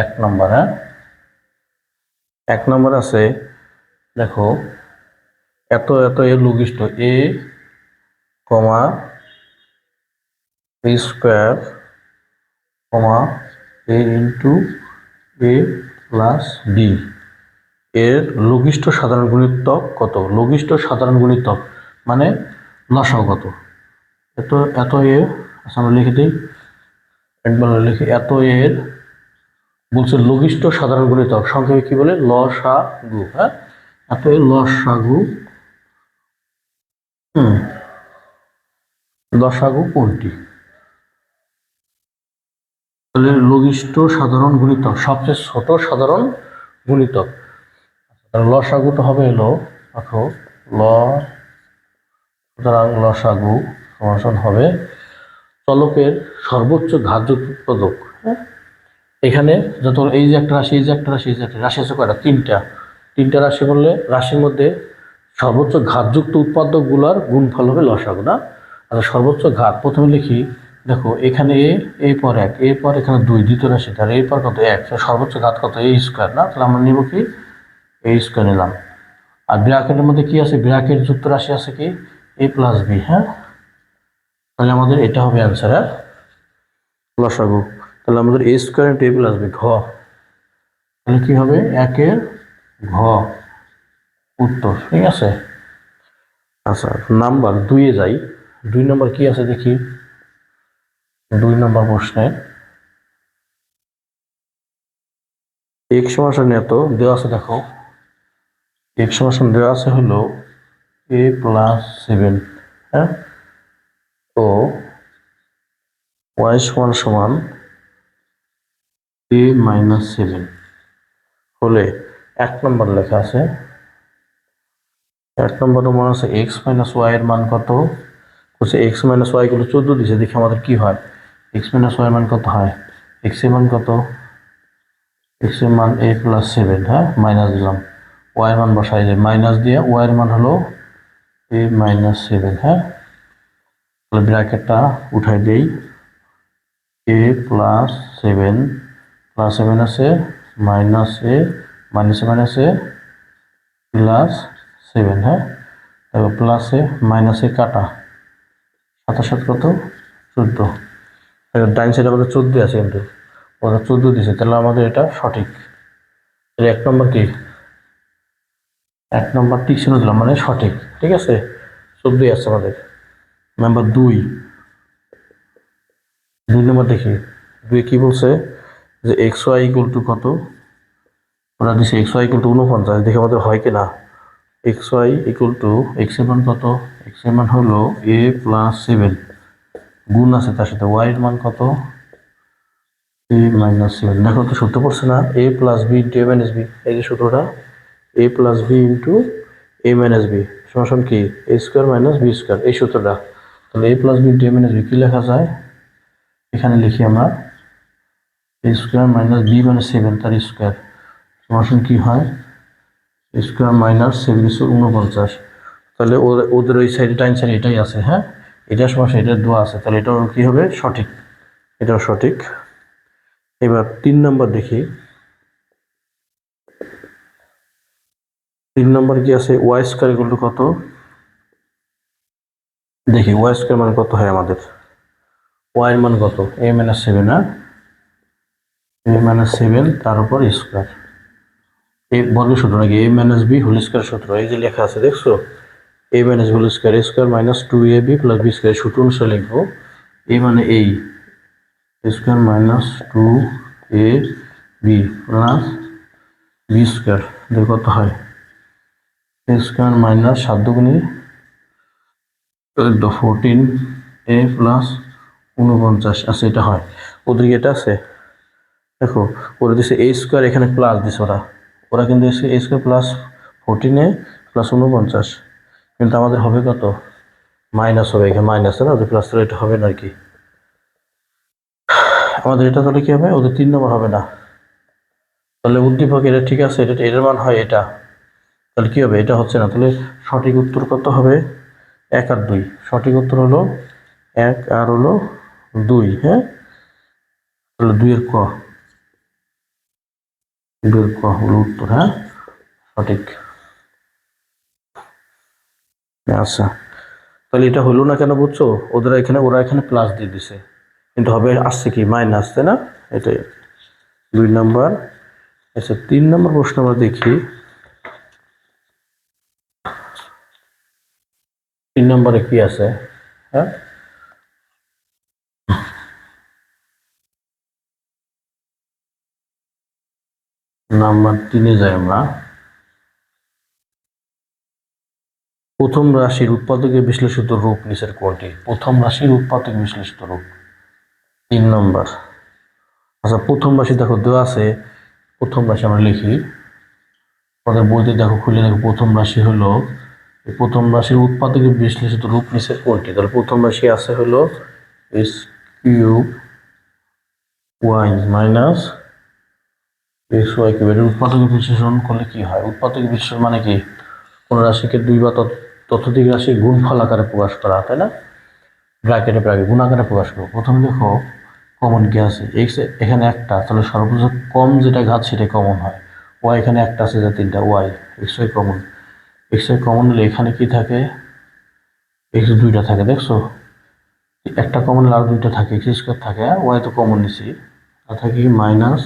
এক নম্বর, হ্যাঁ, এক নম্বর আছে দেখো এত এত এর লঘিষ্ঠ এ কমা এ স্কোয়ার কমা এ ইন্টু এ প্লাস বি এর লঘিষ্ঠ সাধারণ গুণিতক কত? লঘিষ্ঠ সাধারণ গুণিতক মানে লসাগু কত? এত এত এ আমরা লিখে দিই, একবার লিখি এত এর বলছে লঘিষ্ঠ সাধারণ গুণিতক, সংক্ষেপে কি বলে? লসাগু। হ্যাঁ, এত এর লসাগু লসাগু কোনটি? তাহলে লঘিষ্ঠ সাধারণ গুণিতক সবচেয়ে ছোট সাধারণ গুণিতক, তাহলে লসাগুটা হবে এলো দেখো সুতরাং লসাগু সমাধান হবে চলকের সর্বোচ্চ ঘাতযুক্ত উৎপাদক। হ্যাঁ, এখানে যত এই যে একটা রাশি, এই যে একটা রাশি, এই যে একটা রাশি আছে কয়টা? তিনটা রাশি বললে রাশির মধ্যে সর্বোচ্চ ঘাতযুক্ত উৎপাদকগুলোর গুণফল হবে লসাগু, না? আর সর্বোচ্চ ঘাত প্রথমে লিখি, দেখো এখানে এ পর এক, এ পর এখানে দুই, দ্বিতীয় রাশি, তার এর পর কত? এক, সর্বোচ্চ ঘাত কত? এ স্কোয়ার, না? তাহলে আমরা নিব কি? এ স্কোয়ার নিলাম। আর ব্র্যাকেটের মধ্যে কি আছে? ব্র্যাকেট যুক্ত রাশি আছে কি? এ প্লাস বি। হ্যাঁ, তাহলে আমাদের এটা হবে অ্যান্সার, হ্যাঁ, লসাগু। তাহলে আমাদের এ স্কোয়ার ইন্টু এ প্লাস বি, ঘ। তাহলে কি হবে? একের ঘ উত্তর, ঠিক আছে। আচ্ছা, নাম্বার 2-এ যাই। 2 নম্বর কি আছে দেখি। 2 নম্বর প্রশ্নে x সমান এত দেওয়া আছে, দেখো x সমান দেওয়া আছে হলো a প্লাস 7, হ্যাঁ, তো y সমান a মাইনাস 7 হলে 1 নম্বর লেখা আছে, 1 নম্বরে মনে আছে x মাইনাস y এর মান কত? বলছে x মাইনাস y গুলো 14 দিছে, দেখি আমাদের কি হয়। x মাইনাস y এর মান কত হয়? x এর মান কত? x এর মান a প্লাস 7, হ্যাঁ, মাইনাস দিলাম, y এর মান বসাই যায়, মাইনাস দিয়ে y এর মান হলো a মাইনাস 7, হ্যাঁ, তাহলে ব্র্যাকেটটা উঠাই দেই, a প্লাস 7 প্লাস 7 আছে minus a minus a plus 7, হ্যাঁ, তারপর প্লাসে মাইনাসে কাটা, 7 কত? 14। ডাইন সাইডে আমাদের 14 আছে, কিন্তু ওরা 14 দিছে, তাহলে আমাদের এটা সঠিক। তাহলে 1 নম্বর কি? 1 নম্বর টিক চিহ্ন দিলাম মানে সঠিক, ঠিক আছে। 14 আছে আমাদের। নাম্বার 2 নম্বর দেখি। 2 কি বলছে যে এক্স ওয়াই ইকুয়াল টু কত? ওরা দিছে এক্স ওয়াই ইকুয়াল টু 49, দেখি আমাদের হয় কি না। X Y equal to X এর মান কত? এক্স এর মান হলো a প্লাস 7 গুণ আছে তার সাথে y এর মান কত? a minus 7। দেখো তো সূত্র পড়ছে না? a plus B into a minus B, এই যে সূত্রটা a plus B into a minus B সমান কি? a square minus B square, এই সূত্রটা। তাহলে a plus B into a minus B কি লেখা যায়? এখানে লিখি আমরা a স্কোয়ার মাইনাস বি মানে 7 তার স্কোয়ার সমান কি হয়? Square minus 7 49। তাহলে ওদের ওই সাইডে ডাইন সাইডে এটাই আছে, হ্যাঁ, এটার সমস্যা, এটার দোয়া আছে, তাহলে এটাও কি হবে? সঠিক, এটাও সঠিক। এবার 3 নম্বর দেখি। 3 নম্বর কি আছে? ওয়াই স্কোয়ার ইকুয়াল টু কত? দেখি ওয়াই স্কোয়ার মান কত হয় আমাদের। ওয়াই এর মান কত? a মাইনাস 7, হ্যাঁ, a মাইনাস 7 তার উপর স্কোয়ার, এই বর্গের সূত্র নাকি? a minus B whole square সূত্র, এই যে লেখা আছে দেখছো, a minus whole square, a square minus 2ab plus B square, সূত্র অনুসারে লিখবো a মানে এই square minus 2ab plus B square, দেখো কত হয়? a স্কোয়ার মাইনাস 7 দুগুণে 14a প্লাস 49 আছে, এটা হয়। ওদের এটা আছে, দেখো ওরা দিছে a স্কোয়ার, এখানে প্লাস দিছে ওরা কিন্তু a square plus 14a plus 49, কিন্তু আমাদের হবে কত? মাইনাস হবে, এখানে মাইনাস না, ওদের প্লাস, এটা হবে না আর কি। আমাদের এটা তাহলে কি হবে? ওদের 3 নম্বর হবে না। তাহলে উদ্দীপক এটা ঠিক আছে, এটা এর মান হয় এটা, তাহলে কি হবে? এটা হচ্ছে না, তাহলে সঠিক উত্তর কত হবে? 1 আর 2, সঠিক উত্তর হলো 1 আর হলো 2, হ্যাঁ, তাহলে 2 এর ক। বের ক হলো উত্তর। হ্যাঁ, সঠিক। আচ্ছা, তাহলে এটা হলো না কেন বুঝছো? ওরা এখানে প্লাস দিয়ে দিছে, কিন্তু হবে আসছে কি মাইনাস, তাই না? এটাই 2 নাম্বার। আচ্ছা, 3 নম্বর প্রশ্ন আমরা দেখি। 3 নম্বরে কি আছে? হ্যাঁ, নাম্বার 3-এ যাই আমরা। প্রথম রাশির উৎপাদকে বিশ্লেষিত রূপ নিচের কোনটি? প্রথম রাশির উৎপাদক বিশ্লেষিত রূপ 3 নম্বর। আচ্ছা, প্রথম রাশি দেখো দেওয়া আছে। প্রথম রাশি আমরা লিখি, আমাদের বইতে দেখো, খুলে দেখো। প্রথম রাশি হলো, প্রথম রাশির উৎপাদকে বিশ্লেষিত রূপ নিচের কোনটি? তাহলে প্রথম রাশি আছে হলো X cube Y minus X Y cube. এর উৎপাদক বিশ্লেষণ করলে কি হয়? উৎপাদক বিশ্লেষণ মানে কি? কোন রাশিকে 2 বা ততোধিক রাশির গুণফল আকারে প্রকাশ করা, তাই না? ব্র্যাকেটে গুণ আকারে প্রকাশ করবো। প্রথমে দেখো কমন কি আছে? এক্স এখানে একটা, তাহলে সর্বোচ্চ কম যেটা ঘাত সেটাই কমন হয়। ওয়াই এখানে একটা আছে, যা 3টা Y. X Y common, X Y common হলে এখানে কি থাকে? এক্স 2টা থাকে, দেখছো? একটা কমন হলে আর 2টা থাকে, এক্স স্কোয়ার থাকে। ওয়াই তো কমন নিছি, আর থাকে কি মাইনাস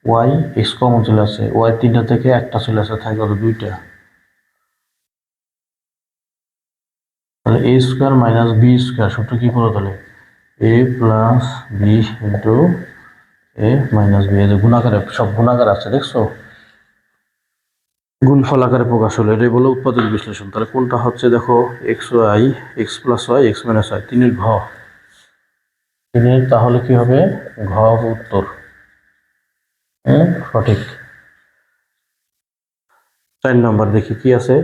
ওয়াই। এক্স কমন চলে আসে, ওয়াই 3টা থেকে একটা চলে আসে, থাকে কত? 2টা। তাহলে এ স্কোয়ার মাইনাস বি স্কোয়ার সূত্র কি পড়ো তাহলে? এ plus B into A minus B. এদের গুণাকারে, সব গুণাকার আছে, দেখছো? গুণফল আকারে প্রকাশ হলো, এটাই বলো উৎপাদক বিশ্লেষণ। তাহলে কোনটা হচ্ছে দেখো? X Y, X plus Y, X minus Y, 3-এর ঘ। 3-এর তাহলে কি হবে? ঘ উত্তর। সঠিক। 4 নম্বর দেখি কি আছে।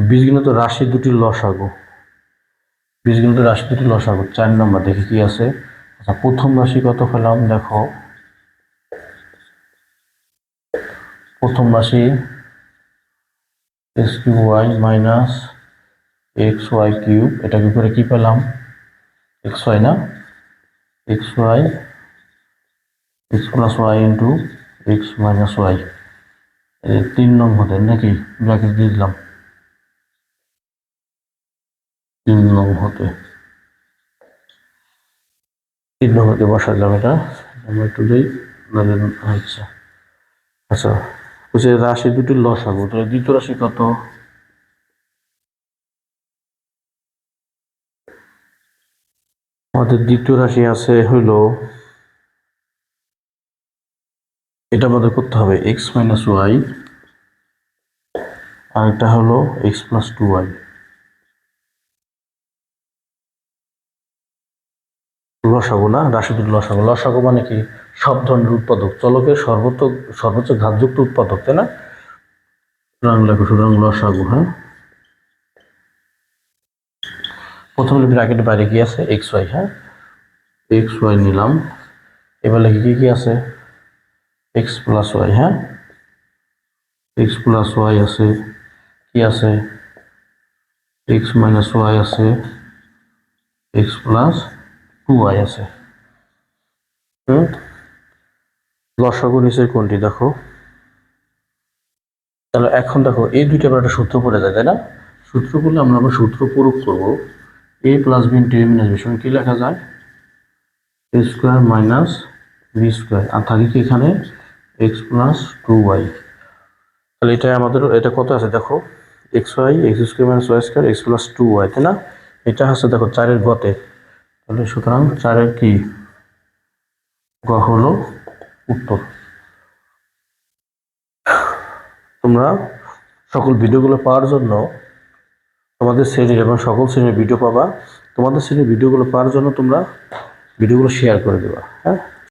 বীজগণিত রাশি দুটির লসাগু। বীজগণিত রাশি দুটির লসাগু 4 নম্বর দেখি কি আছে। আচ্ছা, প্রথম রাশি কত পেলাম দেখো। প্রথম রাশি X cube Y minus X Y cube, এটাকে করে কি পেলাম? এক্স ওয়াই না, X Y, X plus Y into X minus Y. 3 নং হতে নাকি ব্র্যাকেট দিয়ে দিলাম, 3 নং হতে, 3 নং হতে বসালাম। এটা আমরা একটু দিই। আচ্ছা আচ্ছা, বলছে রাশি দুটির লসাগু, তাহলে দ্বিতীয় রাশি কত? আমাদের দ্বিতীয় রাশি আছে হইলো, এটা আমাদের করতে হবে এক্স মাইনাস ওয়াই, আর এটা হলো এক্স প্লাস 2y। লসাগু না, রাশি দুটি লসাগু। লসাগু মানে কি? সব ধরনের উৎপাদক, চলকের সর্বোচ্চ ঘাতযুক্ত উৎপাদক, তাই না? সুতরাং লেখো, সুতরাং লসাগু। হ্যাঁ, প্রথমে ব্র্যাকেটের বাইরে কি আছে? X Y. হ্যাঁ, এক্স ওয়াই নিলাম। এবার লিখি কি কি আছে? X plus Y. হ্যাঁ, এক্স প্লাস ওয়াই আছে, কি আছে? এক্স মাইনাস ওয়াই আছে, এক্স প্লাস 2y আছে। লসাগু নিচের কোনটি দেখো? তাহলে এখন দেখো, এই দুইটা আবার একটা সূত্র পড়ে যায়, তাই না? সূত্র করলে আমরা আবার সূত্র প্রয়োগ করবো। A plus B into A minus B সমান কি লেখা যায়? A square minus B square, আর থাকে কি এখানে? X plus 2y। তাহলে এটা আমাদের, এটা কত আছে দেখো? X Y, X square minus Y square, X plus 2y, তাই না? এটা হচ্ছে দেখো 4-এর গতে। তাহলে সুতরাং 4-এর কি গ হলো উত্তর। তোমরা সকল ভিডিওগুলো পাওয়ার জন্য, তোমাদের শ্রেণীর এবং সকল শ্রেণীর ভিডিও পাবা। তোমাদের শ্রেণীর ভিডিওগুলো পাওয়ার জন্য তোমরা ভিডিওগুলো শেয়ার করে দেবা। হ্যাঁ।